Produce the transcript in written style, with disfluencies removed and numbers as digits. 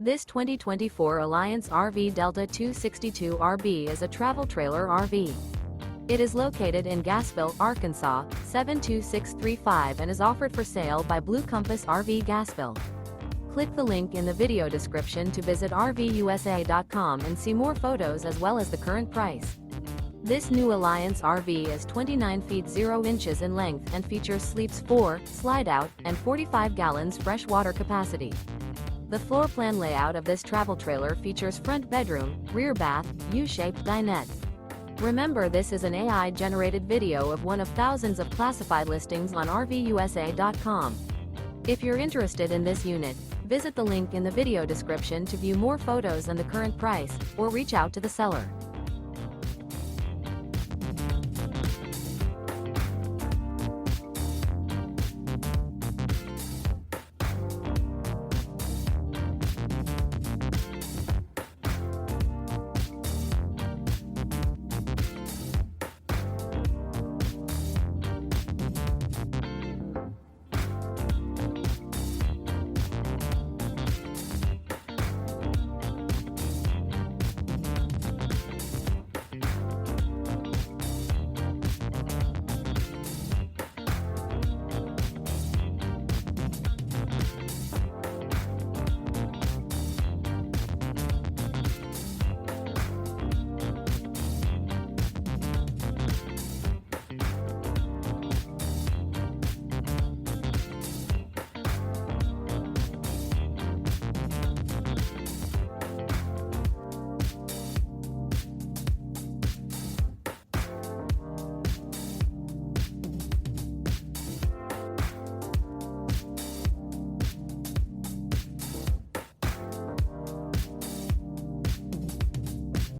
This 2024 Alliance RV Delta 262 RB is a travel trailer RV. It is located in Gassville, Arkansas, 72635 and is offered for sale by Blue Compass RV Gassville. Click the link in the video description to visit RVUSA.com and see more photos as well as the current price. This new Alliance RV is 29 feet 0 inches in length and features sleeps 4, slide-out, and 45 gallons fresh water capacity. The floor plan layout of this travel trailer features front bedroom, rear bath, U-shaped dinette. Remember, this is an AI-generated video of one of thousands of classified listings on RVUSA.com. If you're interested in this unit, visit the link in the video description to view more photos and the current price, or reach out to the seller.